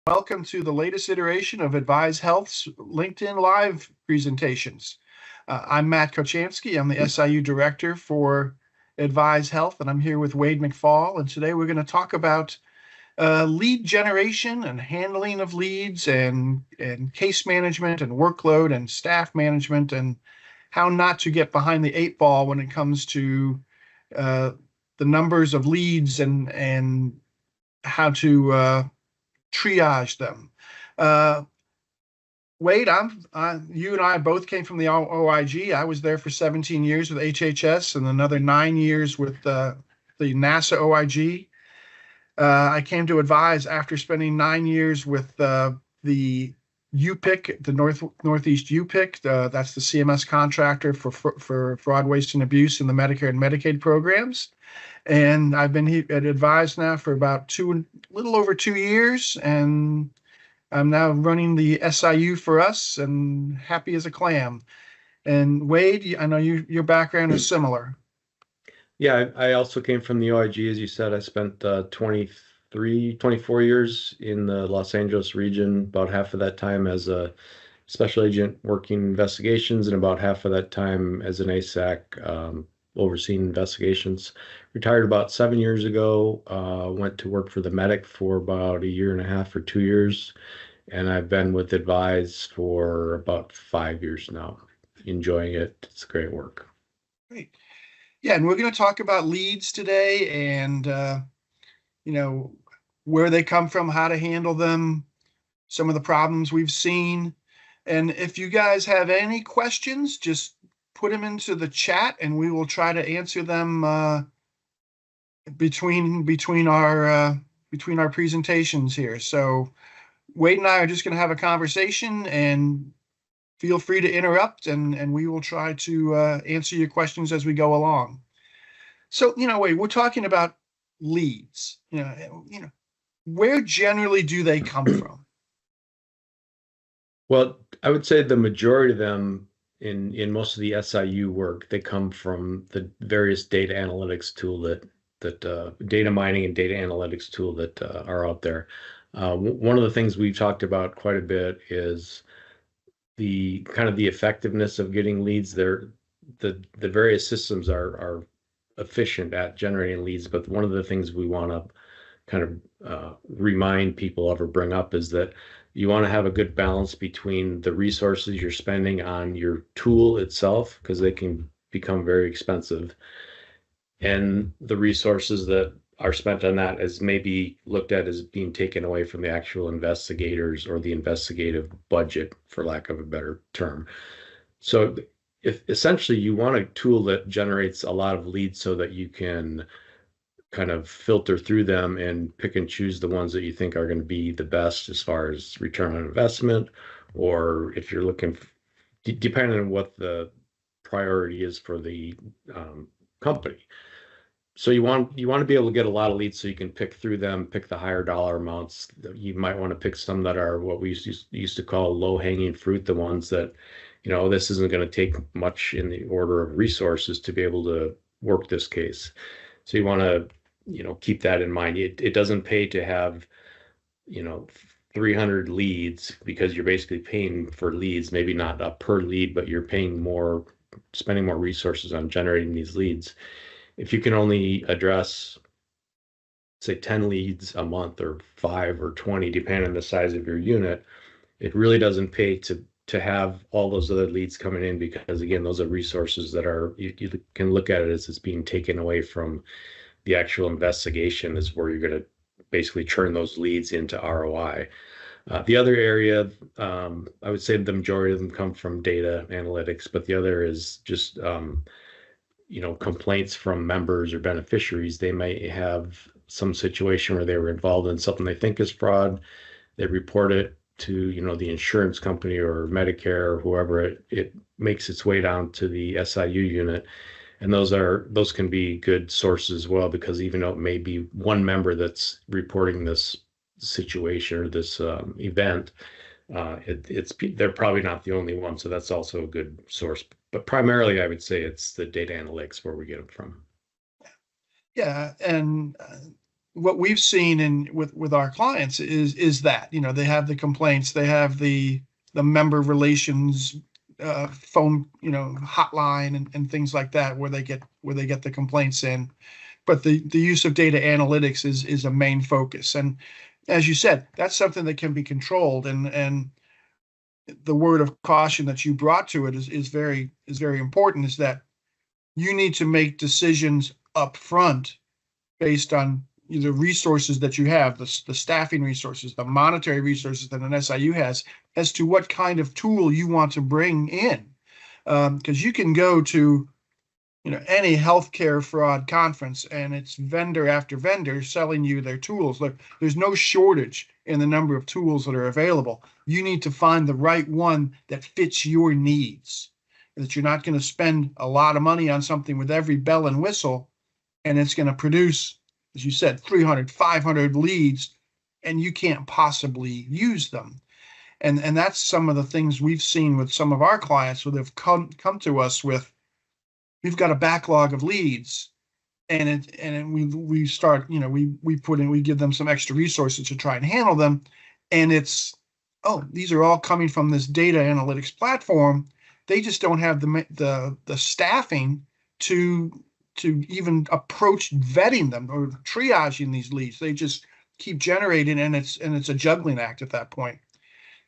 Welcome to the latest iteration of Advise Health's LinkedIn Live presentations. I'm Matt Kochansky. I'm the SIU Director for Advise Health, and I'm here with Wade McFall. And today we're going to talk about lead generation and handling of leads and case management and workload and staff management and how not to get behind the eight ball when it comes to the numbers of leads and how to triage them. Wade, you and I both came from the OIG. I was there for 17 years with HHS and another 9 years with the NASA OIG. I came to Advise after spending 9 years with the UPIC, the Northeast UPIC. That's the CMS contractor for fraud, waste, and abuse in the Medicare and Medicaid programs. And I've been at Advise now for about a little over 2 years, and I'm now running the SIU for us and happy as a clam. And Wade, I know your background is similar. Yeah, I also came from the OIG, as you said. I spent 24 years in the Los Angeles region, about half of that time as a special agent working investigations, and about half of that time as an ASAC overseeing investigations. Retired about 7 years ago, went to work for the Medic for about 1.5 or 2 years, and I've been with Advise for about 5 years now. Enjoying it. It's great work. Great. Yeah, and we're going to talk about leads today and, where they come from, how to handle them, some of the problems we've seen. And if you guys have any questions, just put them into the chat and we will try to answer them between our presentations here. So Wade and I are just going to have a conversation, and feel free to interrupt, and we will try to answer your questions as we go along. So, Wade, we're talking about leads. Where generally do they come from? Well, I would say the majority of them in most of the SIU work, they come from the various data analytics tool that data mining and data analytics tool that are out there. One of the things we've talked about quite a bit is the kind of the effectiveness of getting leads. The various systems are efficient at generating leads, but one of the things we want to kind of remind people of or bring up is that you want to have a good balance between the resources you're spending on your tool itself, because they can become very expensive, and the resources that are spent on that as maybe looked at as being taken away from the actual investigators or the investigative budget, for lack of a better term. So if essentially you want a tool that generates a lot of leads so that you can kind of filter through them and pick and choose the ones that you think are going to be the best as far as return on investment, or if you're looking, depending on what the priority is for the company. So you want to be able to get a lot of leads so you can pick through them, pick the higher dollar amounts. You might want to pick some that are what we used to call low-hanging fruit, the ones that, this isn't going to take much in the order of resources to be able to work this case. So you want to, keep that in mind. It doesn't pay to have, 300 leads, because you're basically paying for leads, maybe not a per lead, but you're paying more, spending more resources on generating these leads. If you can only address, say, 10 leads a month or 5 or 20, depending on the size of your unit, it really doesn't pay to have all those other leads coming in, because again, those are resources that are, you can look at it as it's being taken away from the actual investigation, is where you're going to basically turn those leads into ROI. The other area, I would say the majority of them come from data analytics, but the other is just, complaints from members or beneficiaries. They may have some situation where they were involved in something they think is fraud. They report it to, the insurance company or Medicare or whoever it makes its way down to the SIU unit. And those can be good sources as well, because even though it may be one member that's reporting this situation or this event, they're probably not the only one. So that's also a good source. But primarily, I would say it's the data analytics where we get them from. Yeah, and what we've seen with our clients is that, they have the complaints, they have the member relations phone, hotline and things like that where they get the complaints in. But the use of data analytics is a main focus. And as you said, that's something that can be controlled. And the word of caution that you brought to it is very important, is that you need to make decisions up front based on the resources that you have, the staffing resources, the monetary resources that an SIU has, as to what kind of tool you want to bring in. Because you can go to any healthcare fraud conference and it's vendor after vendor selling you their tools. Look, there's no shortage in the number of tools that are available. You need to find the right one that fits your needs, that you're not going to spend a lot of money on something with every bell and whistle, and it's going to produce, as you said, 300, 500 leads, and you can't possibly use them. And that's some of the things we've seen with some of our clients who have come to us with. We've got a backlog of leads, and we start, we give them some extra resources to try and handle them, and it's, oh, these are all coming from this data analytics platform. They just don't have the staffing to even approach vetting them or triaging these leads. They just keep generating, and it's a juggling act at that point.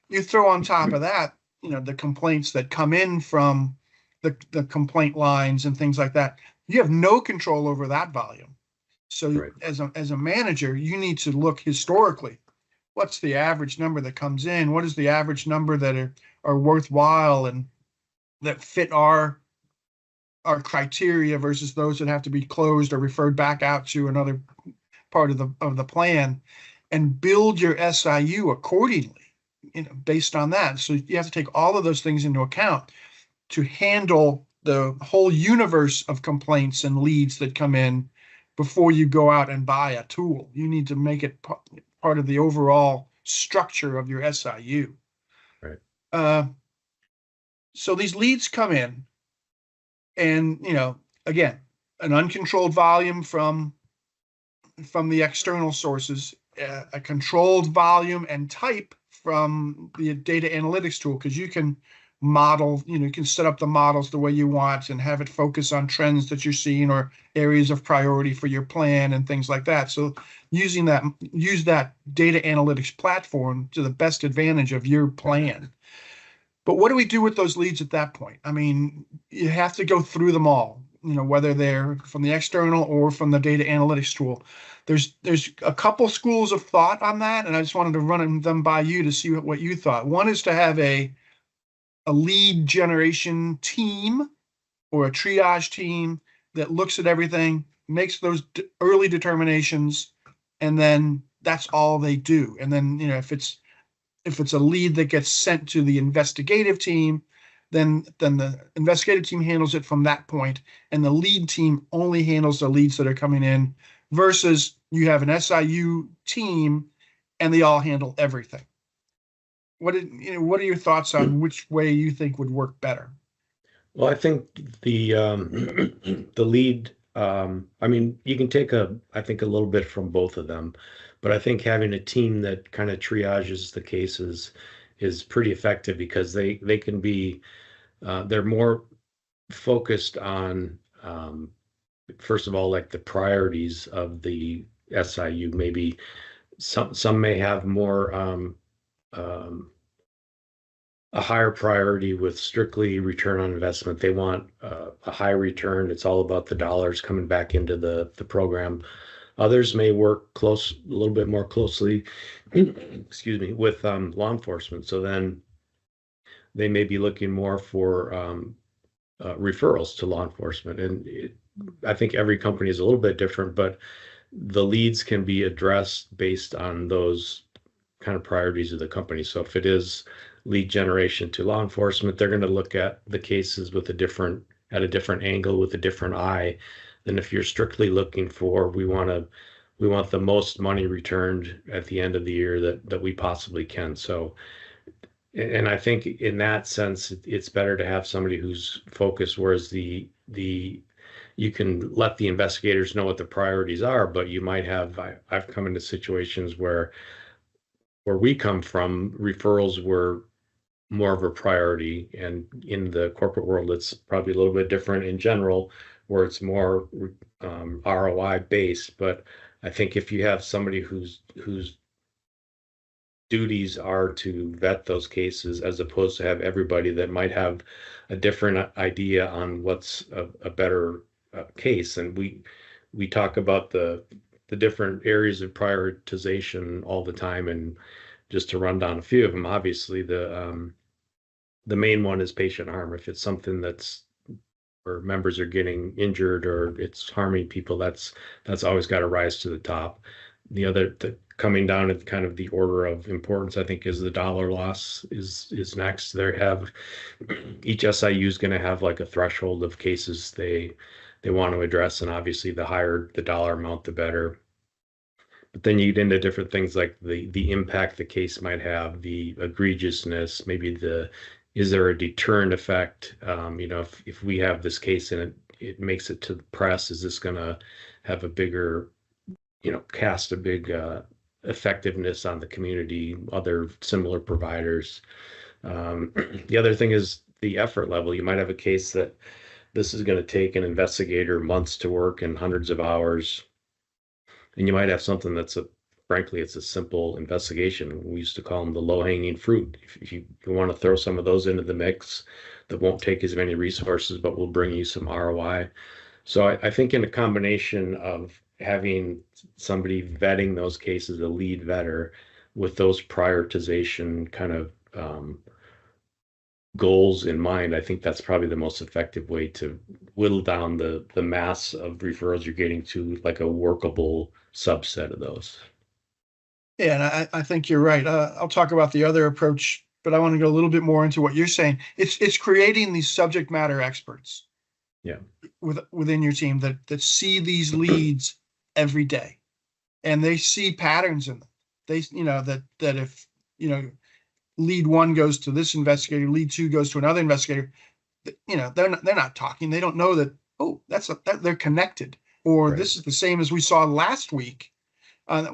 You throw on top of that, the complaints that come in from the complaint lines and things like that. You have no control over that volume. So Right. as a manager, you need to look historically. What's the average number that comes in? What is the average number that are worthwhile and that fit our criteria versus those that have to be closed or referred back out to another part of the plan, and build your SIU accordingly, based on that. So you have to take all of those things into account to handle the whole universe of complaints and leads that come in before you go out and buy a tool. You need to make it part of the overall structure of your SIU. Right. So these leads come in, and again, an uncontrolled volume from the external sources, a controlled volume and type from the data analytics tool, because you can model, you can set up the models the way you want and have it focus on trends that you're seeing or areas of priority for your plan and things like that. So use that data analytics platform to the best advantage of your plan. But what do we do with those leads at that point? I mean, you have to go through them all, whether they're from the external or from the data analytics tool. There's a couple schools of thought on that, and I just wanted to run them by you to see what you thought. One is to have a lead generation team or a triage team that looks at everything, makes those early determinations, and then that's all they do. And then, if it's a lead that gets sent to the investigative team, then the investigative team handles it from that point, and the lead team only handles the leads that are coming in, versus you have an SIU team and they all handle everything. What are your thoughts on which way you think would work better? Well, I think the the lead. I mean, you can take I think a little bit from both of them, but I think having a team that kind of triages the cases is pretty effective, because they can be they're more focused on first of all, like the priorities of the SIU. Maybe some may have more um, a higher priority with strictly return on investment. They want a high return. It's all about the dollars coming back into the program. Others may work a little bit more closely, excuse me, with law enforcement. So then they may be looking more for referrals to law enforcement. And I think every company is a little bit different, but the leads can be addressed based on those kind of priorities of the company. So if it is lead generation to law enforcement, they're going to look at the cases at a different angle, with a different eye, than if you're strictly looking for, we want the most money returned at the end of the year that we possibly can. So, and I think in that sense, it's better to have somebody who's focused, whereas the you can let the investigators know what the priorities are, but you might have, I've come into situations where we come from, referrals were more of a priority. And in the corporate world, it's probably a little bit different in general, where it's more ROI based. But I think if you have somebody whose duties are to vet those cases, as opposed to have everybody that might have a different idea on what's a better case. And we talk about the different areas of prioritization all the time. And just to run down a few of them, obviously the main one is patient harm. If it's something that's where members are getting injured or it's harming people, that's always got to rise to the top. Coming down at kind of the order of importance, I think, is the dollar loss is next. Each SIU is going to have like a threshold of cases they want to address, and obviously the higher the dollar amount, the better. But then you get into different things like the impact the case might have, the egregiousness, maybe is there a deterrent effect? If we have this case and it makes it to the press, is this going to have a bigger, cast a big effectiveness on the community, other similar providers? The other thing is the effort level. You might have a case that this is going to take an investigator months to work and hundreds of hours. And you might have something frankly, it's a simple investigation. We used to call them the low-hanging fruit. If you want to throw some of those into the mix, that won't take as many resources, but will bring you some ROI. So I think in a combination of having somebody vetting those cases, a lead vetter, with those prioritization kind of goals in mind, I think that's probably the most effective way to whittle down the mass of referrals you're getting to like a workable subset of those. Yeah, and I think you're right. I'll talk about the other approach, but I want to go a little bit more into what you're saying. It's creating these subject matter experts. Yeah. Within your team that see these leads every day, and they see patterns in them. They, that if, lead one goes to this investigator, lead two goes to another investigator, they're not talking. They don't know that, oh, that they're connected, or right. This is the same as we saw last week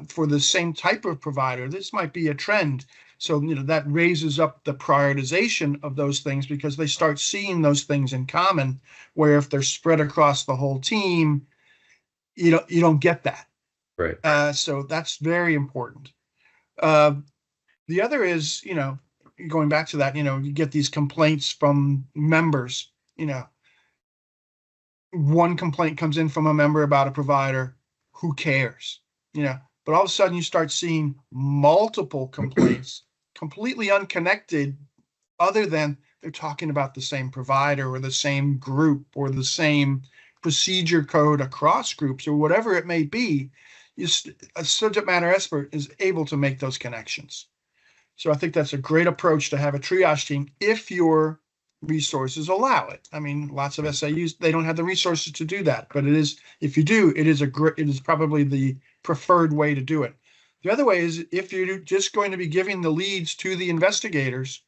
for the same type of provider. This might be a trend. So, that raises up the prioritization of those things because they start seeing those things in common, where if they're spread across the whole team, you don't get that. Right. So that's very important. The other is, going back to that, you get these complaints from members, one complaint comes in from a member about a provider, who cares, but all of a sudden you start seeing multiple complaints completely unconnected, other than they're talking about the same provider or the same group or the same procedure code across groups or whatever it may be. A subject matter expert is able to make those connections. So I think that's a great approach to have a triage team if your resources allow it. I mean, lots of SIUs, they don't have the resources to do that, but if you do, it is probably the preferred way to do it. The other way is if you're just going to be giving the leads to the investigators,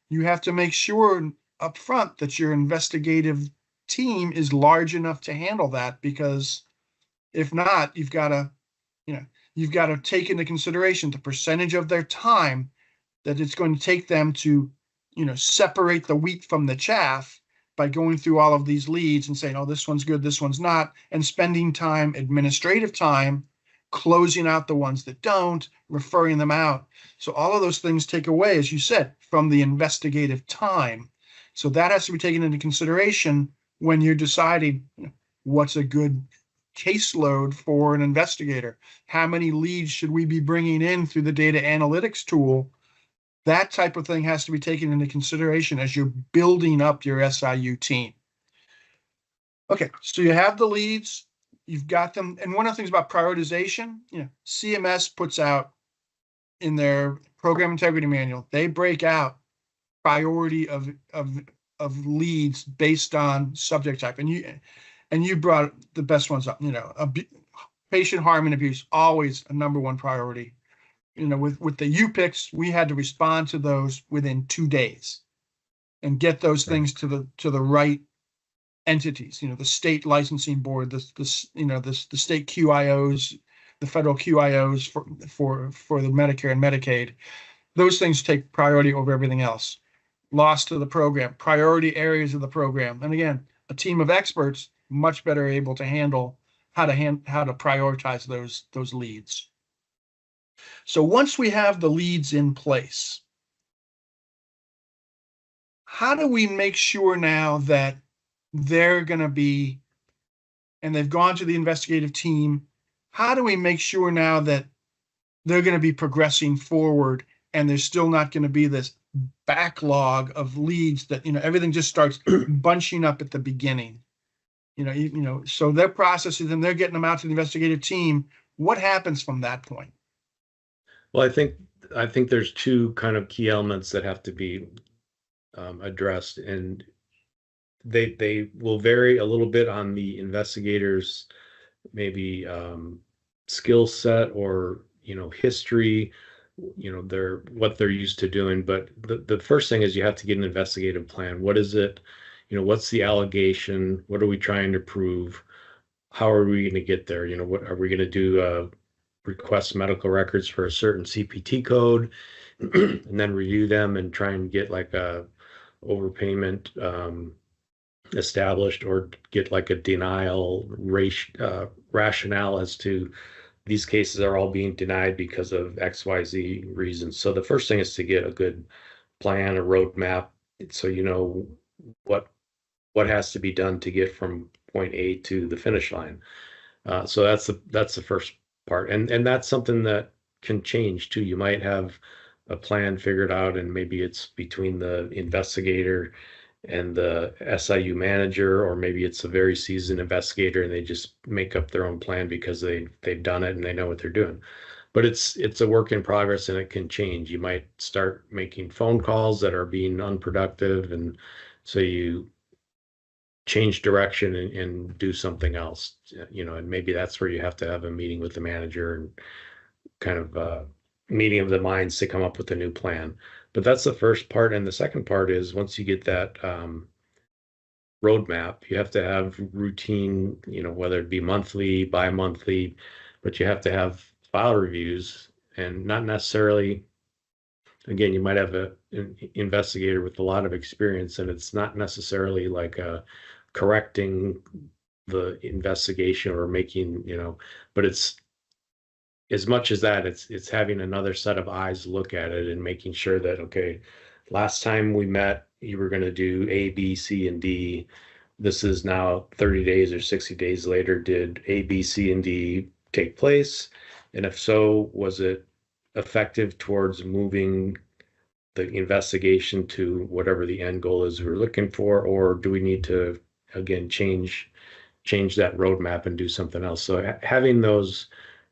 you have to make sure up front that your investigative team is large enough to handle that, because if not, you've got to take into consideration the percentage of their time that it's going to take them to, separate the wheat from the chaff by going through all of these leads and saying, oh, this one's good, this one's not, and spending time, administrative time, closing out the ones that don't, referring them out. So all of those things take away, as you said, from the investigative time. So that has to be taken into consideration when you're deciding what's a good caseload for an investigator. How many leads should we be bringing in through the data analytics tool? That type of thing has to be taken into consideration as you're building up your SIU team. Okay, so you have the leads, you've got them. And one of the things about prioritization, CMS puts out in their program integrity manual, they break out priority of leads based on subject type. And you brought the best ones up, patient harm and abuse, always a number one priority. With the UPICs, we had to respond to those within 2 days and get those things to the right entities, the state licensing board, the state QIOs, the federal QIOs for the Medicare and Medicaid. Those things take priority over everything else. Loss to the program, priority areas of the program. And again, a team of experts much better able to handle how to prioritize those leads. So once we have the leads in place, how do we make sure now that they're going to be, and they've gone to the investigative team, how do we make sure now that they're going to be progressing forward and there's still not going to be this backlog of leads that, everything just starts bunching up at the beginning? So their processes and they're getting them out to the investigative team. What happens from that point? Well, I think there's two kind of key elements that have to be addressed, and they will vary a little bit on the investigators, maybe skill set or history, what they're used to doing. But the first thing is you have to get an investigative plan. What is it? What's the allegation? What are we trying to prove? How are we going to get there? What are we going to do? Request medical records for a certain CPT code, and then review them and try and get like a overpayment established, or get like a denial rationale as to these cases are all being denied because of XYZ reasons. So the first thing is to get a good plan, a roadmap, so what has to be done to get from point A to the finish line. So that's the first part, and that's something that can change too. You might have a plan figured out, and maybe it's between the investigator and the SIU manager, or maybe it's a very seasoned investigator and they just make up their own plan because they've done it and they know what they're doing. But it's a work in progress and it can change. You might start making phone calls that are being unproductive, and so you change direction and do something else, and maybe that's where you have to have a meeting with the manager and kind of meeting of the minds to come up with a new plan. But that's the first part. And the second part is, once you get that roadmap, you have to have routine, whether it be monthly, bi-monthly, but you have to have file reviews, and not necessarily, again, you might have an investigator with a lot of experience, and it's not necessarily like correcting the investigation or making, but it's, as much as that, it's having another set of eyes look at it and making sure that, okay, last time we met, you were going to do A, B, C, and D. This is now 30 days or 60 days later. Did A, B, C, and D take place? And if so, was it effective towards moving the investigation to whatever the end goal is we're looking for? Or do we need to, again, change that roadmap and do something else? So having those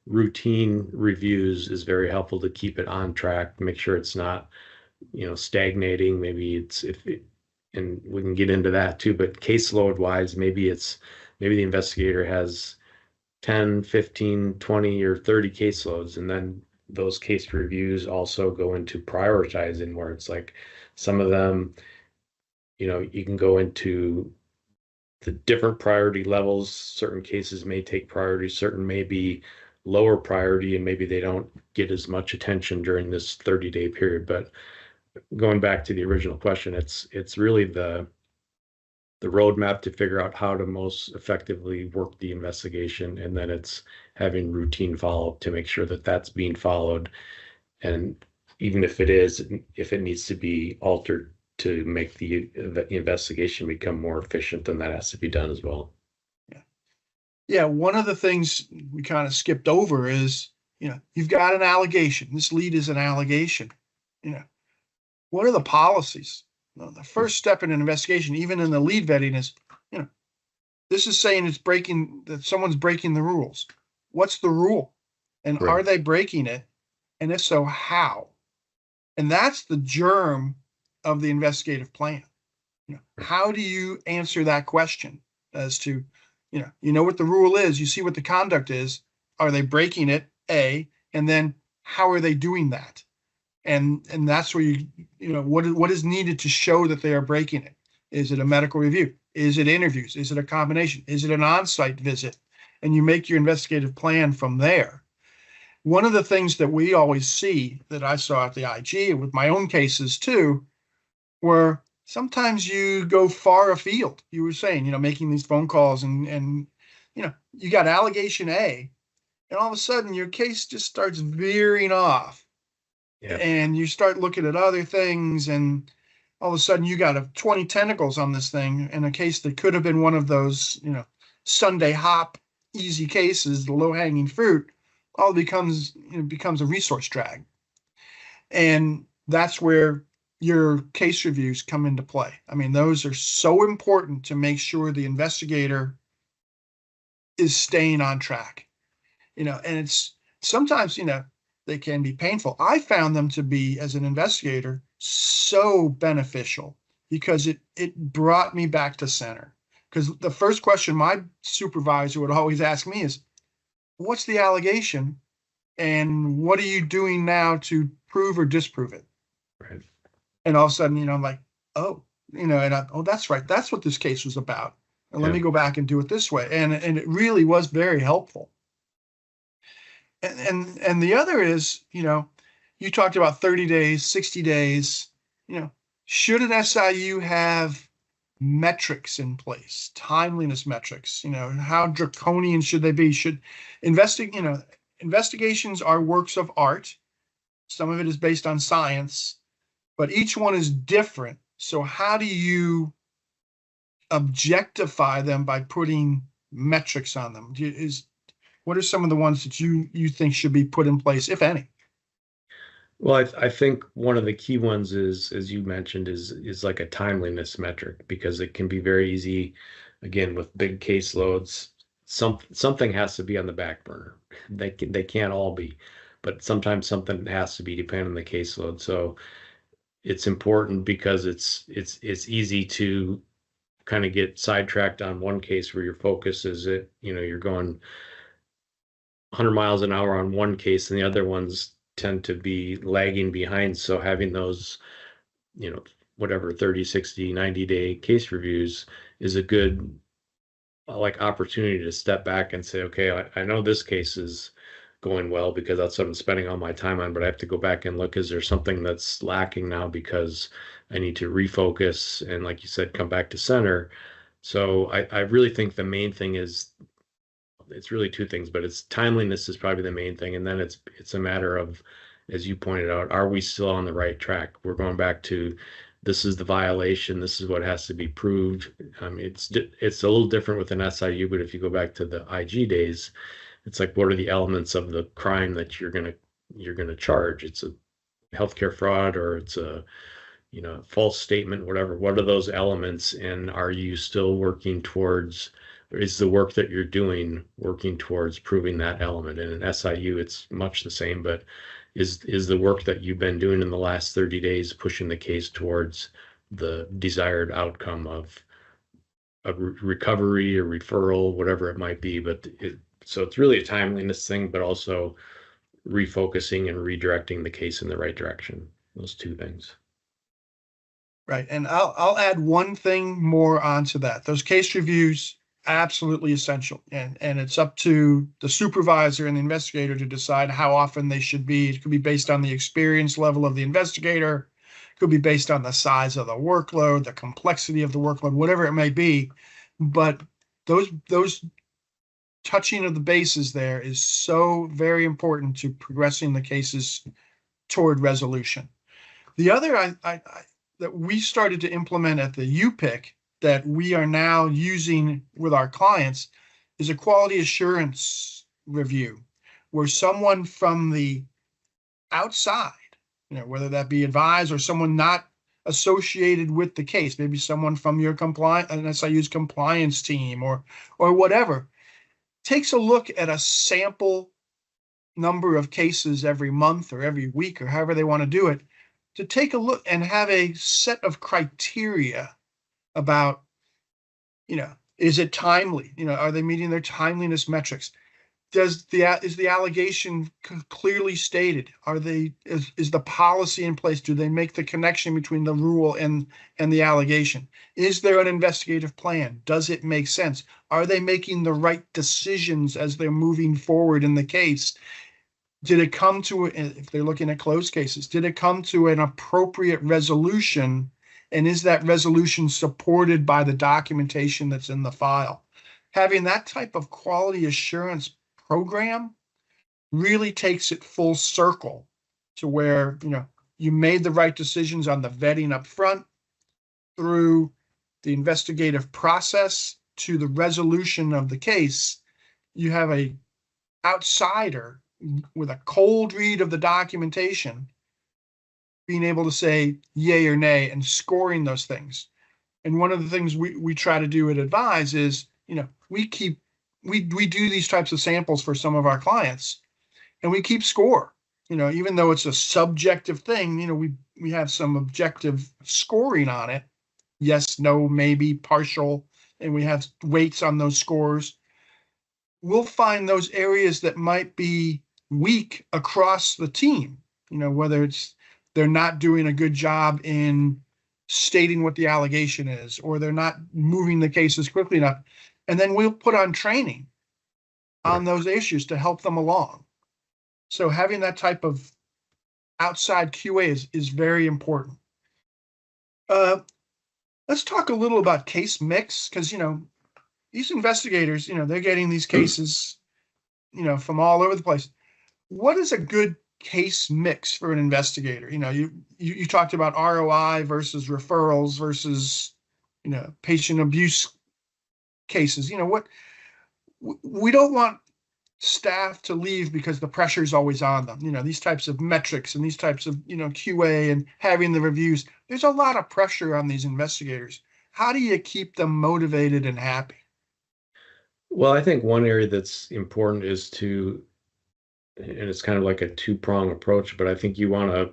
routine reviews is very helpful to keep it on track, make sure it's not, stagnating. Maybe and we can get into that too, but caseload wise, maybe the investigator has 10, 15, 20, or 30 caseloads, and then those case reviews also go into prioritizing, where it's like some of them, you can go into the different priority levels. Certain cases may take priority, certain may be lower priority, and maybe they don't get as much attention during this 30-day period. But going back to the original question, it's really the roadmap to figure out how to most effectively work the investigation, and then it's having routine follow-up to make sure that that's being followed. And even if it needs to be altered to make the investigation become more efficient, then that has to be done as well. Yeah, one of the things we kind of skipped over is, you've got an allegation. This lead is an allegation. What are the policies? The first step in an investigation, even in the lead vetting, is, this is saying that someone's breaking the rules. What's the rule? And Right. Are they breaking it? And if so, how? And that's the germ of the investigative plan. How do you answer that question as to, you know what the rule is, you see what the conduct is, are they breaking it? A, and then how are they doing that? And that's where what is needed to show that they are breaking it? Is it a medical review? Is it interviews? Is it a combination? Is it an on-site visit? And you make your investigative plan from there. One of the things that we always see that I saw at the IG with my own cases too, where sometimes you go far afield. You were saying, making these phone calls and you got allegation A, and all of a sudden your case just starts veering off, Yeah. and you start looking at other things, and all of a sudden you got 20 tentacles on this thing in a case that could have been one of those, Sunday hop easy cases, the low hanging fruit, all becomes a resource drag. And that's where your case reviews come into play. I mean, those are so important to make sure the investigator is staying on track, and it's sometimes, they can be painful. I found them to be, as an investigator, so beneficial because it brought me back to center. Because the first question my supervisor would always ask me is, what's the allegation? And what are you doing now to prove or disprove it? Right. And all of a sudden, I'm like, oh, that's right. That's what this case was about. And let me go back and do it this way. And it really was very helpful. And the other is, you talked about 30 days, 60 days, should an SIU have metrics in place, timeliness metrics, how draconian should they be? Should investigations are works of art. Some of it is based on science, but each one is different. So how do you objectify them by putting metrics on them? What are some of the ones that you think should be put in place, if any? Well, I think one of the key ones is, as you mentioned, is like a timeliness metric, because it can be very easy, again, with big caseloads, something has to be on the back burner. They can't all be, but sometimes something has to be depending on the caseload. So it's important because it's easy to kind of get sidetracked on one case where your focus is you're going 100 miles an hour on one case and the other ones tend to be lagging behind. So having those, whatever 30, 60, 90-day case reviews is a good opportunity to step back and say, okay, I know this case is going well because that's what I'm spending all my time on, but I have to go back and look, is there something that's lacking now because I need to refocus and, like you said, come back to center. So I really think the main thing is, it's really two things, but it's timeliness is probably the main thing. And then it's a matter of, as you pointed out, are we still on the right track? We're going back to, this is the violation. This is what has to be proved. It's a little different with an SIU, but if you go back to the IG days, it's like, what are the elements of the crime that you're gonna charge? It's a healthcare fraud, or it's a false statement, whatever. What are those elements, and are you still working towards? Or is the work that you're doing working towards proving that element? In an SIU, it's much the same, but is the work that you've been doing in the last 30 days pushing the case towards the desired outcome of a recovery or referral, whatever it might be? So it's really a timeliness thing, but also refocusing and redirecting the case in the right direction. Those two things. Right. And I'll add one thing more onto that. Those case reviews, absolutely essential. And it's up to the supervisor and the investigator to decide how often they should be. It could be based on the experience level of the investigator. It could be based on the size of the workload, the complexity of the workload, whatever it may be. But those touching of the bases there is so very important to progressing the cases toward resolution. The other that we started to implement at the UPIC that we are now using with our clients is a quality assurance review, where someone from the outside, whether that be advised or someone not associated with the case, maybe someone from your an SIU's compliance team or whatever, takes a look at a sample number of cases every month or every week or however they want to do it, to take a look and have a set of criteria about, is it timely? Are they meeting their timeliness metrics? is the allegation clearly stated? Is the policy in place? Do they make the connection between the rule and the allegation? Is there an investigative plan? Does it make sense? Are they making the right decisions as they're moving forward in the case? Did it come to, if they're looking at closed cases, did it come to an appropriate resolution? And is that resolution supported by the documentation that's in the file? Having that type of quality assurance program really takes it full circle to where, you made the right decisions on the vetting up front, through the investigative process to the resolution of the case. You have a outsider with a cold read of the documentation being able to say yay or nay and scoring those things. And one of the things we try to do at Advise is, we do these types of samples for some of our clients, and we keep score. Even though it's a subjective thing, we have some objective scoring on it. Yes, no, maybe, partial, and we have weights on those scores. We'll find those areas that might be weak across the team, whether it's they're not doing a good job in stating what the allegation is, or they're not moving the cases quickly enough. And then we'll put on training on those issues to help them along. So having that type of outside QA is very important. Let's talk a little about case mix, because, these investigators, they're getting these cases, from all over the place. What is a good case mix for an investigator? You talked about ROI versus referrals versus, patient abuse cases. We don't want staff to leave because the pressure is always on them. These types of metrics and these types of, QA and having the reviews, there's a lot of pressure on these investigators. How do you keep them motivated and happy? Well, I think one area that's important is and it's kind of like a two-prong approach, but I think you want to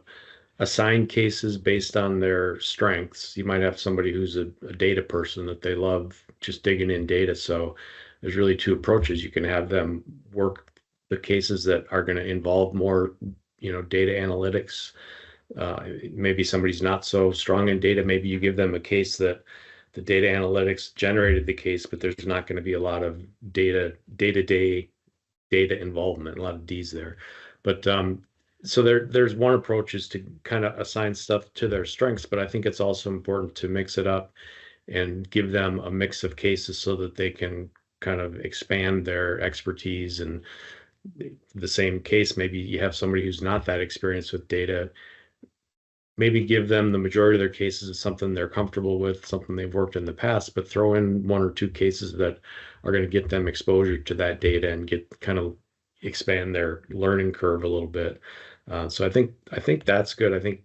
assign cases based on their strengths. You might have somebody who's a data person that they love just digging in data. So there's really two approaches. You can have them work the cases that are going to involve more, data analytics. Maybe somebody's not so strong in data. Maybe you give them a case that the data analytics generated the case, but there's not going to be a lot of day-to-day data involvement, a lot of D's there. But so there's one approach is to kind of assign stuff to their strengths, but I think it's also important to mix it up and give them a mix of cases so that they can kind of expand their expertise. And the same case, maybe you have somebody who's not that experienced with data, maybe give them the majority of their cases as something they're comfortable with, something they've worked in the past, but throw in one or two cases that are going to get them exposure to that data and kind of expand their learning curve a little bit. So I think that's good. I think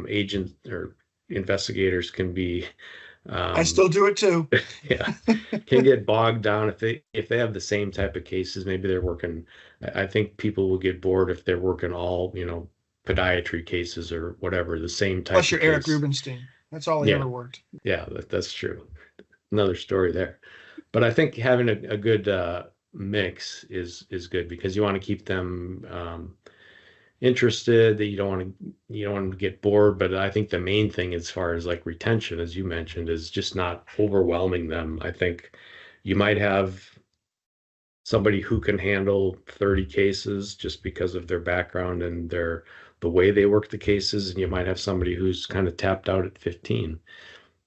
agents or investigators can be I still do it too. yeah, can get bogged down if they have the same type of cases. Maybe they're working. I think people will get bored if they're working all podiatry cases or whatever, the same type Plus of your Eric case. Rubinstein. That's all he ever worked. Yeah, that's true. Another story there. But I think having a good mix is good because you want to keep them interested, that you don't want to get bored. But I think the main thing as far as like retention, as you mentioned, is just not overwhelming them. I think you might have somebody who can handle 30 cases just because of their background and the way they work the cases, and you might have somebody who's kind of tapped out at 15.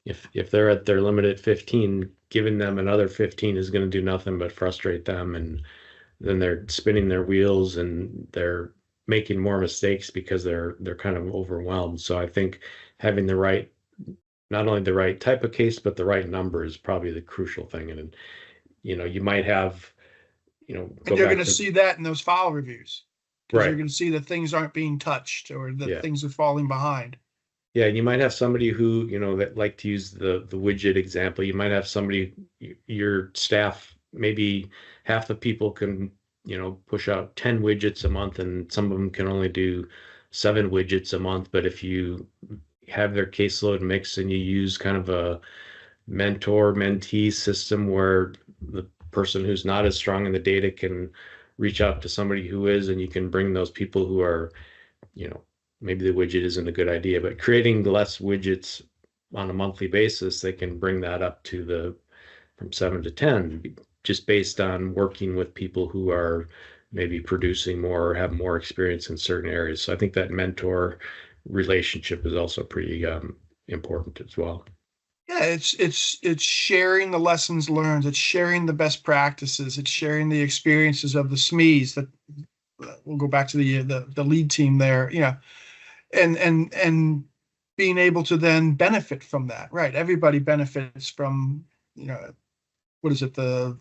If they're at their limit at 15, giving them another 15 is going to do nothing but frustrate them, and then they're spinning their wheels and they're making more mistakes because they're kind of overwhelmed. So I think having not only the right type of case, but the right number is probably the crucial thing. And you might have, And you're going to see that in those file reviews. Because you're right. going to see that things aren't being touched or that Yeah. things are falling behind. Yeah, and you might have somebody who, that like to use the widget example. You might have somebody, your staff, maybe half the people can, push out 10 widgets a month, and some of them can only do 7 widgets a month. But if you have their caseload mix and you use kind of a mentor-mentee system where the person who's not as strong in the data can reach out to somebody who is, and you can bring those people who are, maybe the widget isn't a good idea, but creating less widgets on a monthly basis, they can bring that up to from 7 to 10, just based on working with people who are maybe producing more or have more experience in certain areas. So I think that mentor relationship is also pretty important as well. Yeah, it's sharing the lessons learned. It's sharing the best practices. It's sharing the experiences of the SMEs. That we'll go back to the lead team there. And being able to then benefit from that. Right, everybody benefits from, what is it, the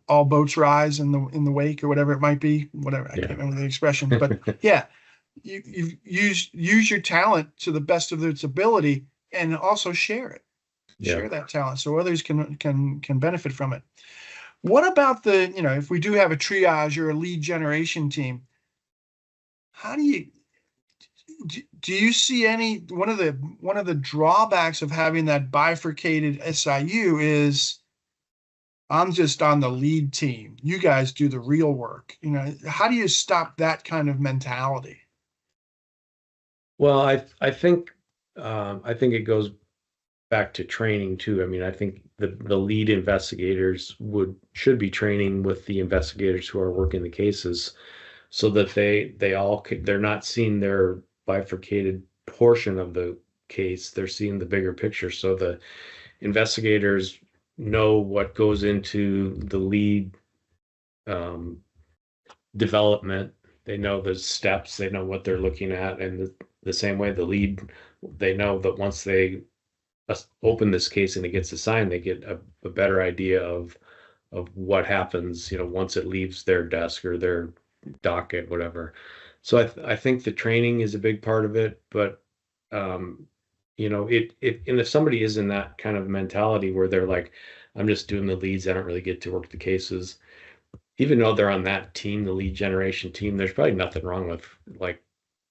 all boats rise in the wake, or whatever it might be. Whatever, I can't remember the expression, but yeah, you use your talent to the best of its ability, and also share it. Share that talent so others can benefit from it. What about if we do have a triage or a lead generation team, how do you see one of the drawbacks of having that bifurcated SIU is, I'm just on the lead team, you guys do the real work. How do you stop that kind of mentality? Well, I think it goes back to training too. I mean, I think the lead investigators should be training with the investigators who are working the cases, so that they're not seeing their bifurcated portion of the case. They're seeing the bigger picture. So the investigators know what goes into the lead um, development. They know the steps. They know what they're looking at, and the same way the lead, they know that once they open this case and it gets assigned, they get a better idea of what happens, once it leaves their desk or their docket, whatever. So I think the training is a big part of it, but and if somebody is in that kind of mentality where they're like, I'm just doing the leads, I don't really get to work the cases, even though they're on that team, the lead generation team, there's probably nothing wrong with like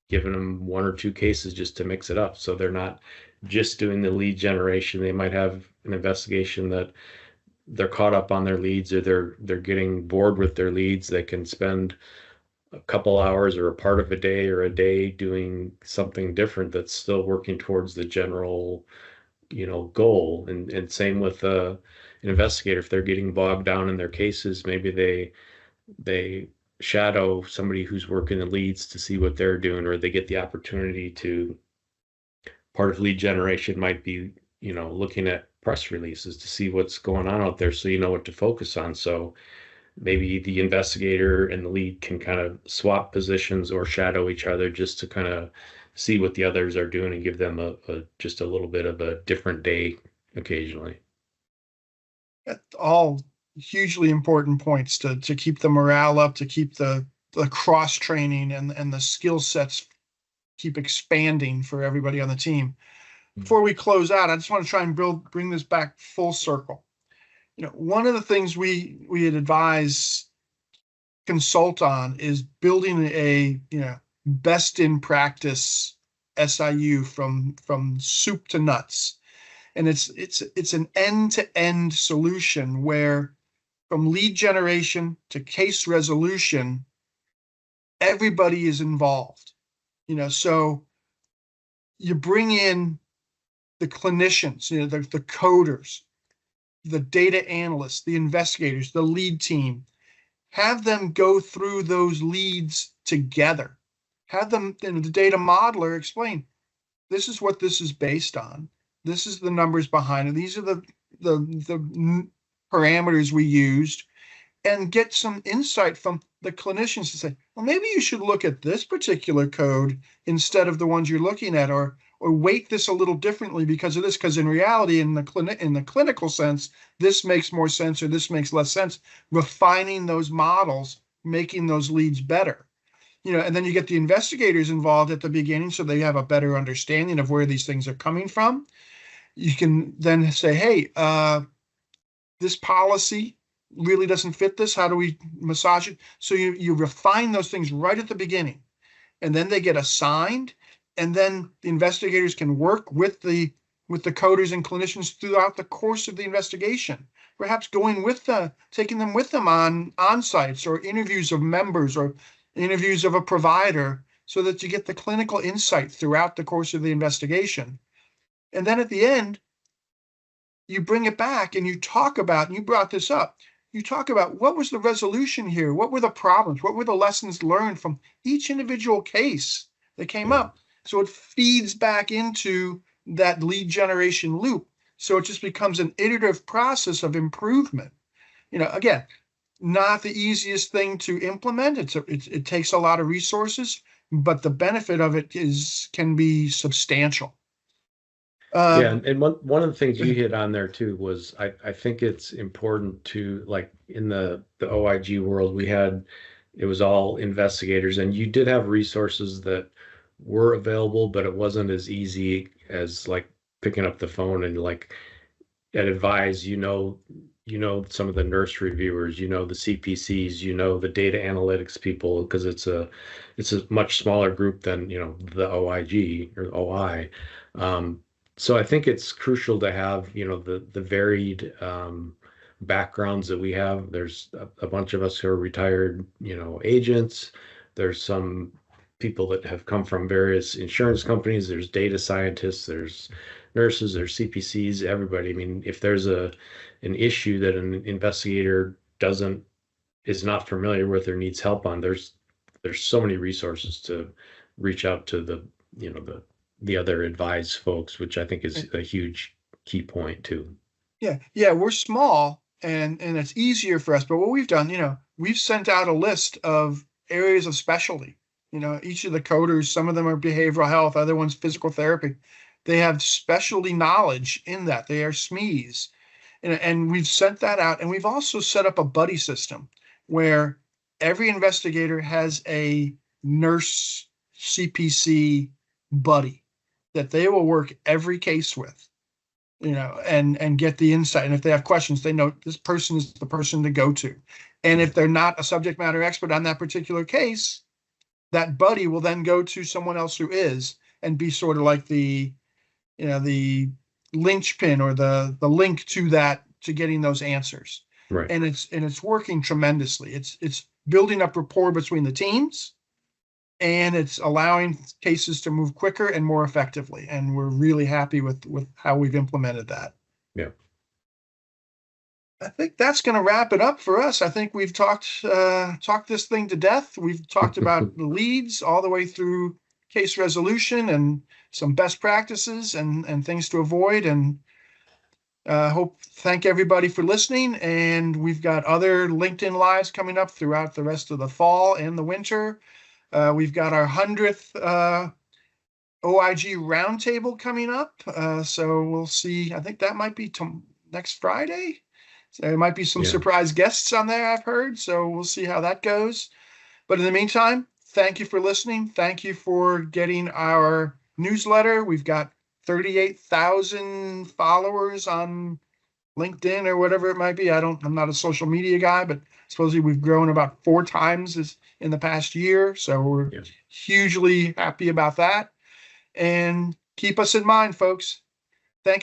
giving them one or two cases just to mix it up. So they're not just doing the lead generation. They might have an investigation that they're caught up on their leads, or they're getting bored with their leads. They can spend a couple hours or a part of a day or a day doing something different that's still working towards the general, goal. And same with an investigator. If they're getting bogged down in their cases, maybe they shadow somebody who's working the leads to see what they're doing, or they get the opportunity to. Part of lead generation might be, looking at press releases to see what's going on out there, so you know what to focus on. So maybe the investigator and the lead can kind of swap positions or shadow each other, just to kind of see what the others are doing and give them just a little bit of a different day occasionally. All hugely important points to keep the morale up, to keep the cross training and the skill sets keep expanding for everybody on the team. Before we close out, I just want to try and bring this back full circle. One of the things we advise consult on is building a best in practice SIU from soup to nuts. And it's an end-to-end solution where from lead generation to case resolution, everybody is involved. So you bring in the clinicians, the coders, the data analysts, the investigators, the lead team, have them go through those leads together. Have them, the data modeler explain, this is what this is based on. This is the numbers behind it. These are the parameters we used, and get some insight from the clinicians to say, well, maybe you should look at this particular code instead of the ones you're looking at, or weight this a little differently because of this, because in reality, in the clinical sense, this makes more sense or this makes less sense. Refining those models, making those leads better. And then you get the investigators involved at the beginning, so they have a better understanding of where these things are coming from. You can then say, hey, this policy really doesn't fit this. How do we massage it? So you refine those things right at the beginning, and then they get assigned, and then the investigators can work with the coders and clinicians throughout the course of the investigation perhaps taking them with them on sites or interviews of members or interviews of a provider so that you get the clinical insight throughout the course of the investigation. And then at the end, you bring it back and you talk about, and you brought this up, you talk about what was the resolution here? What were the problems? What were the lessons learned from each individual case that came up? So it feeds back into that lead generation loop. So it just becomes an iterative process of improvement. Again, not the easiest thing to implement. It takes a lot of resources, but the benefit of it can be substantial. Yeah, and one of the things you hit on there too was I think it's important to, like, in the OIG world, it was all investigators, and you did have resources that were available, but it wasn't as easy as like picking up the phone and like at Advise, some of the nurse reviewers, the CPCs, the data analytics people, because it's a much smaller group than the OIG or OI. So I think it's crucial to have the varied backgrounds that we have. There's a bunch of us who are retired agents. There's some people that have come from various insurance companies. There's data scientists. There's nurses. There's CPCs. Everybody. I mean, if there's an issue that an investigator is not familiar with or needs help on, there's so many resources to reach out to the other Advise folks, which I think is a huge key point too. Yeah, we're small and it's easier for us. But what we've done, we've sent out a list of areas of specialty. Each of the coders, some of them are behavioral health, other ones physical therapy. They have specialty knowledge in that. They are SMEs. And we've sent that out. And we've also set up a buddy system where every investigator has a nurse CPC buddy that they will work every case with, and get the insight. And if they have questions, they know this person is the person to go to. And if they're not a subject matter expert on that particular case, that buddy will then go to someone else who is, and be sort of like the linchpin or the link to getting those answers. Right. And it's working tremendously. It's building up rapport between the teams, and it's allowing cases to move quicker and more effectively. And we're really happy with how we've implemented that. Yeah. I think that's going to wrap it up for us. I think we've talked this thing to death. We've talked about the leads all the way through case resolution and some best practices and things to avoid. And thank everybody for listening. And we've got other LinkedIn Lives coming up throughout the rest of the fall and the winter. We've got our 100th OIG roundtable coming up. So we'll see. I think that might be next Friday. So there might be some surprise guests on there, I've heard. So we'll see how that goes. But in the meantime, thank you for listening. Thank you for getting our newsletter. We've got 38,000 followers on LinkedIn or whatever it might be. I'm not a social media guy, but supposedly we've grown about 4 times in the past year. So we're hugely happy about that. And keep us in mind, folks.